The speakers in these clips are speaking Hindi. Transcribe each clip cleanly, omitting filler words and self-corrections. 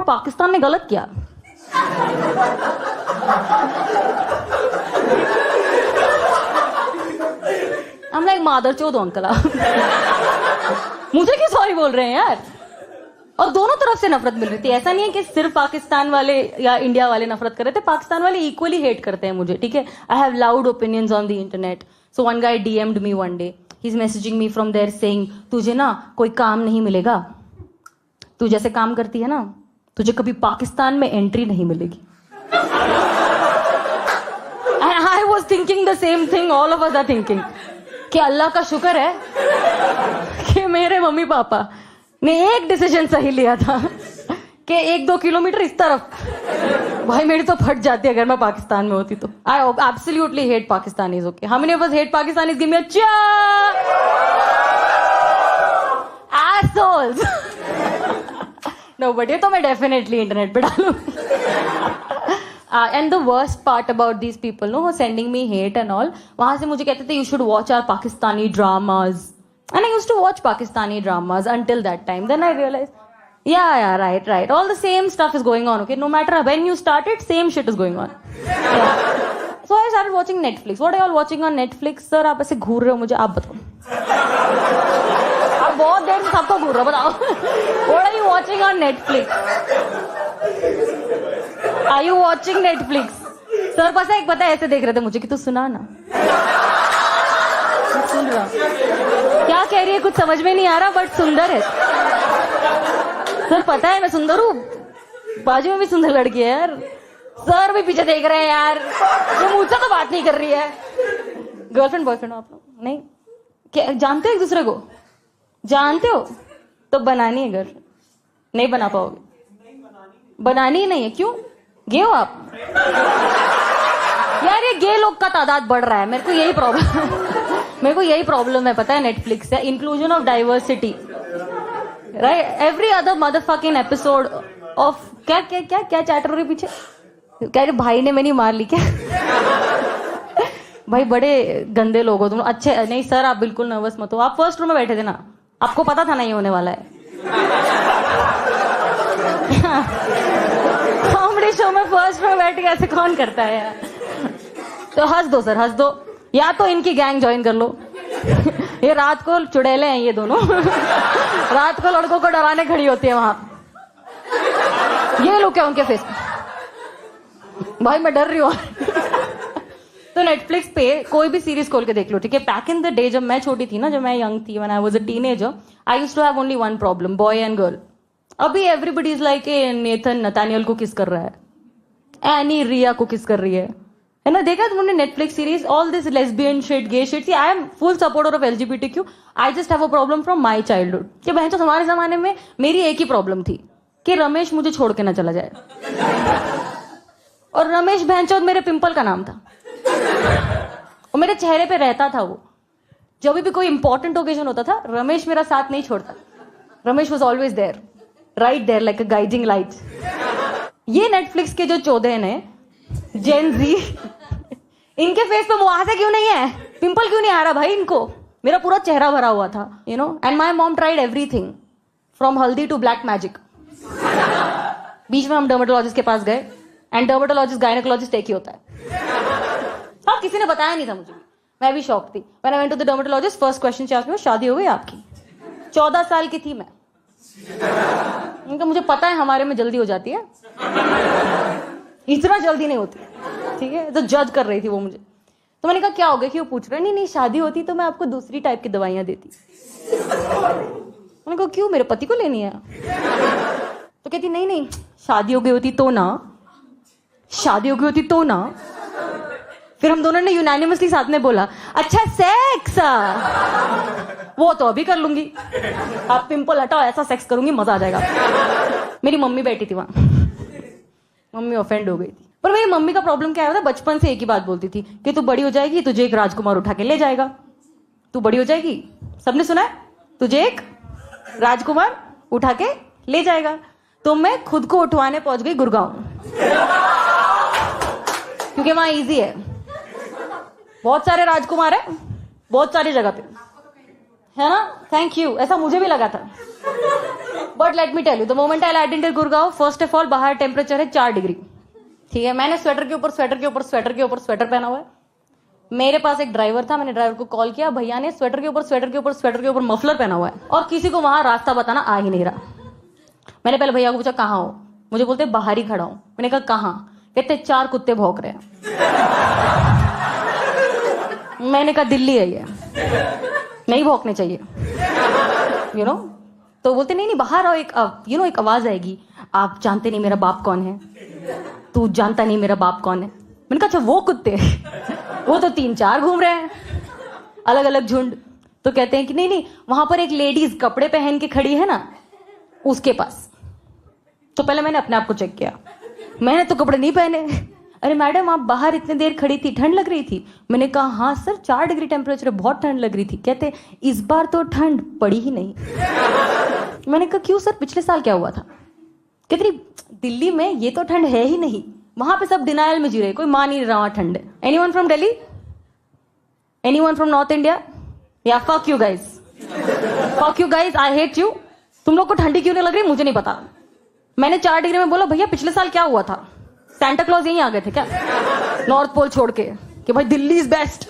पाकिस्तान ने गलत किया? हम लाइक मादरचोद हो अंकल आप। मुझे क्यों सॉरी बोल रहे हैं यार? और दोनों तरफ से नफरत मिल रही थी। ऐसा नहीं है कि सिर्फ पाकिस्तान वाले या इंडिया वाले नफरत कर रहे थे, पाकिस्तान वाले इक्वली हेट करते हैं मुझे, ठीक है। I have loud opinions on the internet. So one guy deemed me one day, he is messaging me from there saying, तुझे ना कोई काम नहीं मिलेगा, तू जैसे काम करती है ना, तुझे कभी पाकिस्तान में एंट्री नहीं मिलेगी। And I was thinking the same thing, all of us are thinking, कि अल्लाह का शुक्र है कि मेरे मम्मी पापा ने एक डिसीजन सही लिया था कि 1-2 किलोमीटर इस तरफ। भाई मेरी तो फट जाती अगर मैं पाकिस्तान में होती तो। I absolutely hate Pakistanis, okay? How many of us hate Pakistanis? Give me a cheer! Assholes! No, but ये तो मैं definitely internet पे डालूंगी। And the worst part about these people, no, who are sending me hate and all, वहां से मुझे कहते थे you should watch our Pakistani dramas, and I used to watch Pakistani dramas until that time. Then I realized, yeah, right, all the same stuff is going on, okay? No matter when you started, same shit is going on. Yeah. So I started watching Netflix. What are you all watching on Netflix? Sir, आप ऐसे घूर रहे हो, मुझे आप बताओ। आप बहुत देर से सबको घूर रहे हो, बताओ। What are you watching on Netflix? Are you watching Netflix? Sir पता है ऐसे देख रहे थे मुझे कि तू सुना ना। सुन रहा क्या कह रही है, कुछ समझ में नहीं आ रहा, बट सुंदर है। सर पता है मैं सुंदर हूँ, बाजू में भी सुंदर लड़की है यार। सर भी पीछे देख रहे हैं यार, ये मुझसे तो बात नहीं कर रही है। गर्लफ्रेंड बॉयफ्रेंड हो आप लोग? नहीं, क्या जानते हो एक दूसरे को? जानते हो तो बनानी है गर्लफ्रेंड, नहीं बना पाओगे। बनानी ही नहीं है, क्यों? गे हो आप? यार ये गे लोग का तादाद बढ़ रहा है, मेरे को यही प्रॉब्लम है, पता है नेटफ्लिक्स है। Inclusion of diversity, right? Every other motherfucking episode of क्या चैटर हो रही पीछे? कह रहे भाई ने मैंने मार ली क्या? भाई बड़े गंदे लोग हो तुम। अच्छे नहीं सर, आप बिल्कुल नर्वस मत हो, आप फर्स्ट रो में बैठे थे ना, आपको पता था नहीं होने वाला है। कॉमेडी शो में फर्स्ट में बैठ के ऐसे कौन करता है यार? तो हंस दो सर, हंस दो, या तो इनकी गैंग ज्वाइन कर लो। ये रात को चुड़ैले हैं ये दोनों। रात को लड़कों को डराने खड़ी होती है वहां। ये लोग क्या उनके फेस में? भाई मैं डर रही हूँ। तो नेटफ्लिक्स पे कोई भी सीरीज खोल के देख लो, ठीक है। बैक इन द डे जब मैं छोटी थी ना, जब मैं यंग थी, when I was a teenager, I used to have only one problem, boy and girl. अभी everybody is like Nathan Nathaniel को किस कर रहा है, एनी रिया को किस कर रही है ना? देखा तुमने Netflix series? All this lesbian shit, gay shit. See I am full supporter of LGBTQ। I just have a problem from my childhood कि बहन, तो हमारे जमाने में मेरी एक ही प्रॉब्लम थी कि रमेश मुझे छोड़ के ना चला जाए। और रमेश बहनचोद मेरे पिंपल का नाम था, और मेरे चेहरे पे रहता था वो। जब भी कोई इंपॉर्टेंट ओकेजन होता था, रमेश मेरा साथ नहीं छोड़ता। Ramesh was always there, right there, like a guiding light. ये नेटफ्लिक्स के जो चौधे ने जेन जी, इनके फेस पे मुहासे क्यों नहीं है? पिंपल क्यों नहीं आ रहा भाई इनको? मेरा पूरा चेहरा भरा हुआ था, you know. And my mom tried everything from हल्दी टू ब्लैक मैजिक। बीच में हम डर्मेटोलॉजिस्ट के पास गए, एंड डर्मेटोलॉजिस्ट गायनेकोलॉजिस्ट एक ही होता है। हाँ, किसी ने बताया नहीं था मुझे, मैं भी शॉक थी। When I went to the dermatologist, first question she asked me, शादी हो गई आपकी? 14 साल की थी मैं। उनका मुझे पता है हमारे में जल्दी हो जाती है, इतना जल्दी नहीं होती, ठीक है। तो जज कर रही थी वो मुझे। तो मैंने कहा क्या हो गया, क्यों पूछ रहे? नहीं शादी होती तो मैं आपको दूसरी टाइप की दवाइयां देती। मैंने कहा क्यों, मेरे पति को लेनी है? तो कहती नहीं शादी हो गई होती तो ना, शादी हो गई होती तो ना। फिर हम दोनों ने यूनानिमसली साथ में बोला, अच्छा सेक्स, वो तो अभी कर लूंगी, आप पिंपल हटाओ, ऐसा सेक्स करूंगी मजा आ जाएगा। मेरी मम्मी बैठी थी वहां, मम्मी ऑफेंड हो गई थी। पर मेरी मम्मी का प्रॉब्लम क्या था, बचपन से एक ही बात बोलती थी कि तू बड़ी हो जाएगी, तुझे एक राजकुमार उठा के ले जाएगा। तू बड़ी हो जाएगी, सबने सुना है, तुझे एक राजकुमार उठा के ले जाएगा। तो मैं खुद को उठवाने पहुंच गई गुड़गांव, क्योंकि वहां इजी है, बहुत सारे राजकुमार है, बहुत सारी जगह पे, है ना। थैंक यू, ऐसा मुझे भी लगा था। But let me tell you, the moment I land in Gurgaon, first of all बाहर टेम्परेचर है 4 डिग्री, ठीक है। मैंने स्वेटर के ऊपर स्वेटर के ऊपर स्वेटर के ऊपर स्वेटर पहना हुआ है। मेरे पास एक ड्राइवर था, मैंने ड्राइवर को कॉल किया, भैया ने स्वेटर के ऊपर स्वेटर के ऊपर स्वेटर के ऊपर मफलर पहना हुआ है और किसी को वहां रास्ता बताना आ ही नहीं रहा। मैंने पहले भैया को पूछा कहाँ हो, मुझे बोलते बाहर ही खड़ा हूं। मैंने कहा कहाँ, कहते 4 कुत्ते भौंक रहे हैं। मैंने कहा दिल्ली है ये, नहीं भौंकने चाहिए, यू नो। तो बोलते नहीं बाहर आओ, एक एक आवाज आएगी, आप जानते नहीं मेरा बाप कौन है, तू जानता नहीं मेरा बाप कौन है। मैंने कहा अच्छा वो कुत्ते, वो तो 3-4 घूम रहे हैं अलग अलग झुंड। तो कहते हैं कि नहीं वहां पर एक लेडीज कपड़े पहन के खड़ी है ना, उसके पास। तो पहले मैंने अपने आप को चेक किया, मैंने तो कपड़े नहीं पहने। अरे मैडम आप बाहर इतनी देर खड़ी थी, ठंड लग रही थी? मैंने कहा हाँ सर 4 डिग्री टेम्परेचर है, बहुत ठंड लग रही थी। कहते इस बार तो ठंड पड़ी ही नहीं। मैंने कहा क्यों सर, पिछले साल क्या हुआ था? कहते दिल्ली में ये तो ठंड है ही नहीं, वहां पे सब डिनायल में जी रहे, कोई मान ही नहीं रहा वहां ठंड है। Anyone from Delhi? Anyone from north India? या fuck you guys, fuck you guys, I hate you. तुम लोग को ठंडी क्यों नहीं लग रही मुझे नहीं पता। मैंने 4 डिग्री में बोला भैया पिछले साल क्या हुआ था, सैंटा क्लॉज यहीं आ गए थे क्या नॉर्थ पोल छोड़ के, कि भाई दिल्ली इज बेस्ट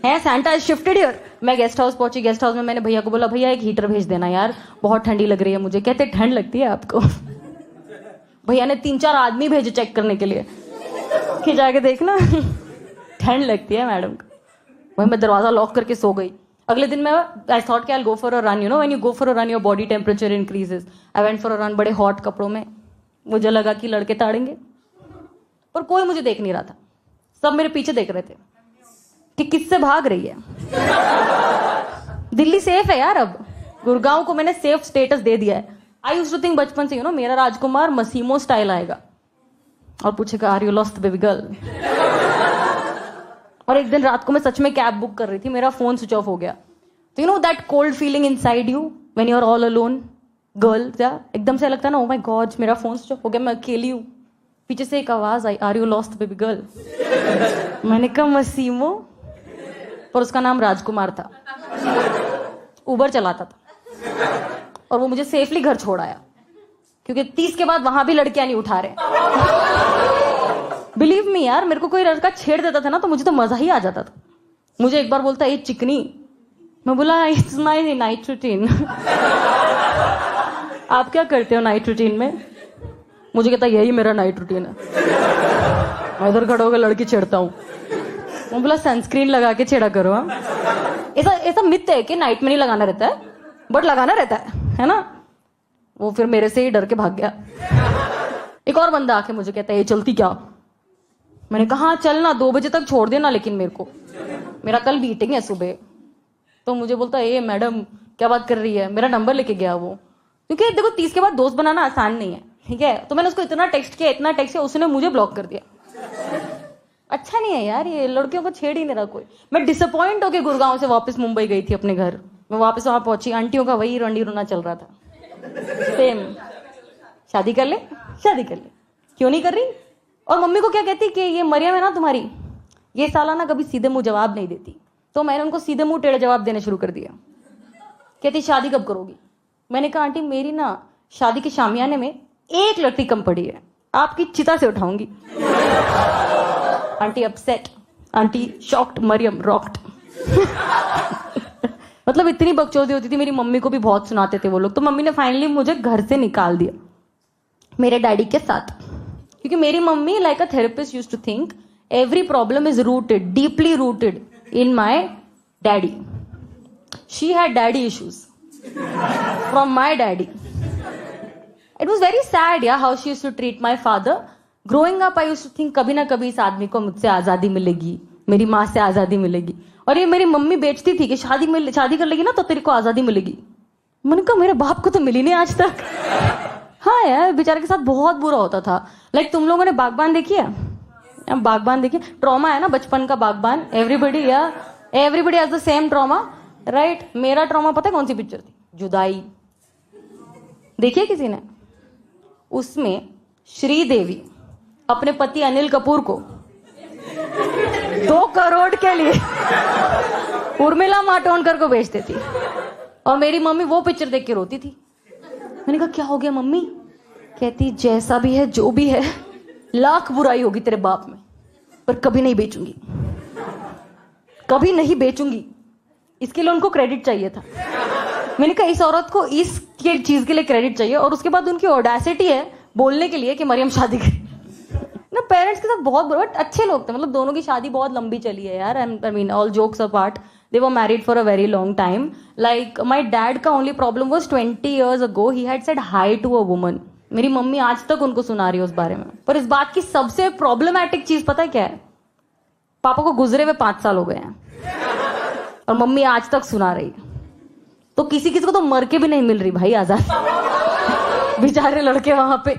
है, सैंटा इज शिफ्टेड हियर। मैं गेस्ट हाउस पहुंची, गेस्ट हाउस में मैंने भैया को बोला भैया एक हीटर भेज देना यार, बहुत ठंडी लग रही है मुझे। कहते ठंड लगती है आपको? भैया ने 3-4 आदमी भेजे चेक करने के लिए कि जाके देखना ठंड लगती है मैडम को। वही मैं दरवाजा लॉक करके सो गई। अगले दिन मैं आई थॉट कि I go for a run, you know when you go for a run your body temperature increases. I went for a run बड़े हॉट कपड़ों में। मुझे लगा कि लड़के ताड़ेंगे, पर कोई मुझे देख नहीं रहा था, सब मेरे पीछे देख रहे थे कि किससे भाग रही है। दिल्ली सेफ है यार, अब गुड़गांव को मैंने सेफ स्टेटस दे दिया है। आई यूज्ड टू थिंक बचपन से, यू नो, मेरा राजकुमार मसीमो स्टाइल आएगा और पूछेगा are you lost baby girl. और एक दिन रात को मैं सच में कैब बुक कर रही थी, मेरा फोन स्विच ऑफ हो गया। तो you know that cold feeling inside you when you are all alone girl, क्या एकदम से लगता है ना, ओ माय गॉड मेरा फोन स्विच ऑफ हो गया, मैं अकेली हूँ। पीछे से एक आवाज आई, are you lost baby girl? मैंने कहा मसीमो, पर उसका नाम राजकुमार था, उबर चलाता था और वो मुझे सेफली घर छोड़ आया, क्योंकि 30 के बाद वहां भी लड़कियां नहीं उठा रहे। बिलीव मी यार, मेरे को कोई लड़का छेड़ देता था ना तो मुझे तो मजा ही आ जाता था। मुझे एक बार बोलता ये चिकनी, मैं बोला इट्स माय नाइट रूटीन। आप क्या करते हो नाइट रूटीन में? मुझे कहता यही मेरा नाइट रूटीन है, मैं इधर खड़ा होकर लड़की छेड़ता हूँ। मैं बोला सनस्क्रीन लगा के छेड़ा करो। ऐसा मिथ है कि नाइट में नहीं लगाना रहता है, बट लगाना रहता है ना। वो फिर मेरे से ही डर के भाग गया। एक और बंदा आके मुझे कहता है ये चलती क्या? मैंने कहा हाँ चलना, 2 बजे तक छोड़ देना, लेकिन मेरा कल मीटिंग है सुबह। तो मुझे बोलता है ये मैडम क्या बात कर रही है, मेरा नंबर लेके गया वो, क्योंकि देखो 30 के बाद दोस्त बनाना आसान नहीं है, ठीक है। तो मैंने उसको इतना टेक्स्ट किया, उसने मुझे ब्लॉक कर दिया। अच्छा नहीं है यार, ये लड़कियों को छेड़ ही नहीं रहा कोई। मैं डिसअपॉइंट होके गुड़गांव से वापस मुंबई गई थी अपने घर। मैं वापस वहां पहुंची, आंटियों का वही रंडी रोना चल रहा था, सेम, शादी कर ले, क्यों नहीं कर रही? और मम्मी को क्या कहती कि ये मरियम है ना तुम्हारी, ये साला ना कभी सीधे मुंह जवाब नहीं देती। तो मैंने उनको सीधे मुंह टेढ़े जवाब देने शुरू कर दिया। कहती शादी कब करोगी? मैंने कहा आंटी मेरी ना शादी के शामियाने में एक लड़की कम पड़ी है, आपकी चिता से उठाऊंगी। Aunty upset, aunty shocked, Mariam rocked. मतलब इतनी बकचोदी होती थी, मेरी मम्मी को भी बहुत सुनाते थे वो लोग। तो मम्मी ने फाइनली मुझे घर से निकाल दिया मेरे डैडी के साथ, क्योंकि मेरी mummy like a therapist used to think every problem is rooted, deeply rooted in my daddy. She had daddy issues from my daddy. It was very sad, yeah, how she used to treat my father. Growing up, I used to think कभी ना कभी इस आदमी को मुझसे आजादी मिलेगी, मेरी माँ से आजादी मिलेगी। और ये मेरी मम्मी बेचती थी कि शादी कर लेगी ना तो तेरे को आजादी मिलेगी। मैंने कहा मेरे बाप को तो मिली नहीं आज तक। हाँ यार, बेचारे के साथ बहुत बुरा होता था। लाइक तुम लोगों ने बागबान देखी है? बागबान देखी? ट्रॉमा है ना बचपन का बागबान। Everybody has the same trauma, right? मेरा ट्रॉमा पता है कौन सी पिक्चर थी? जुदाई। देखिए किसी ने? उसमें श्रीदेवी अपने पति अनिल कपूर को 2 करोड़ के लिए उर्मिला मातोंडकर को बेच देती, और मेरी मम्मी वो पिक्चर देख के रोती थी। मैंने कहा क्या हो गया मम्मी? कहती जैसा भी है जो भी है, लाख बुराई होगी तेरे बाप में, पर कभी नहीं बेचूंगी, कभी नहीं बेचूंगी। इसके लिए उनको क्रेडिट चाहिए था। मैंने कहा इस औरत को इस चीज के लिए क्रेडिट चाहिए, और उसके बाद उनकी ऑडेसिटी है बोलने के लिए कि मरियम शादी करी ना। पेरेंट्स के साथ बहुत बट अच्छे लोग थे, मतलब दोनों की शादी बहुत लंबी चली है यार। I mean all jokes apart, they were married for a very long time. Like my dad का only problem was 20 years ago he had said hi to a woman. मेरी मम्मी आज तक उनको सुना रही है उस बारे में। पर इस बात की सबसे प्रॉब्लमैटिक चीज पता है क्या है? पापा को गुजरे हुए 5 साल हो गए हैं और मम्मी आज तक सुना रही है। तो किसी किसी को तो मर के भी नहीं मिल रही भाई आजाद। बेचारे लड़के वहां पे।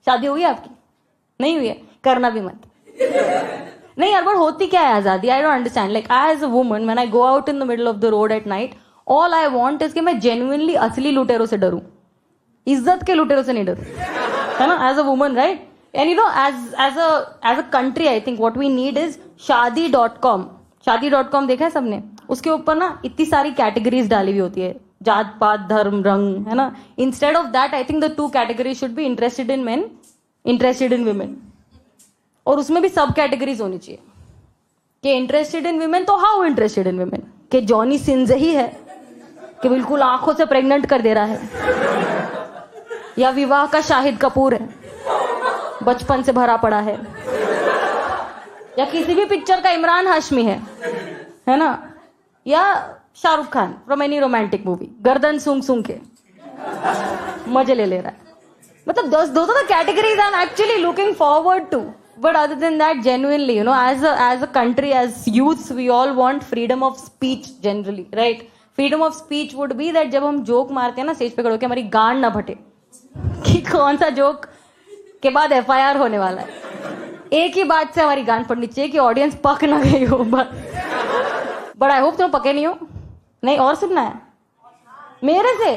शादी हुई है आपकी? नहीं हुई है? करना भी मत। नहीं यार, बट होती क्या है आजादी? I don't understand. Like I as a woman when I go out in the middle of the road at night, all I want is कि मैं जेन्युइनली असली लुटेरों से डरूं, इज्जत के लुटेरों से नहीं डरूं, है ना? As a woman, right? And you know as a country I think what we need is शादी.com। शादी.com देखा है सबने? उसके ऊपर ना इतनी सारी कैटेगरीज डाली हुई होती है, जात पात धर्म रंग, है ना? Instead of that I think the 2 categories should be interested in main, interested in women. और उसमें भी सब कैटेगरीज होनी चाहिए कि इंटरेस्टेड इन वुमेन तो हाउ इंटरेस्टेड इन वुमेन, कि जॉनी सिंस ही है कि बिल्कुल आंखों से प्रेग्नेंट कर दे रहा है, या विवाह का शाहिद कपूर है, बचपन से भरा पड़ा है, या किसी भी पिक्चर का इमरान हाशमी है ना? या Shahrukh Khan from any romantic movie, गर्दन सूंघ सूंघ के मजे ले रहा है। मतलब those are the categories I'm actually looking forward to. But other than that, genuinely, you know, as a country, as youths, we all want freedom of speech generally, right? Freedom of speech would be that जब हम जोक मारते हैं ना स्टेज पे खड़े होकर, हमारी गांड ना फटे कि कौन सा जोक के बाद FIR होने वाला है। एक ही बात से हमारी गांड फटनी चाहिए कि ऑडियंस पक ना गई हो बस। बट आई होप तुम पके नहीं हो। नहीं और सुनना है मेरे से?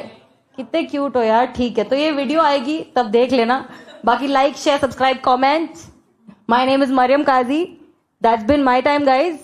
कितने क्यूट हो यार। ठीक है, तो ये वीडियो आएगी तब देख लेना। बाकी like share subscribe comment. My name is Maryam Kazi. That's been my time guys.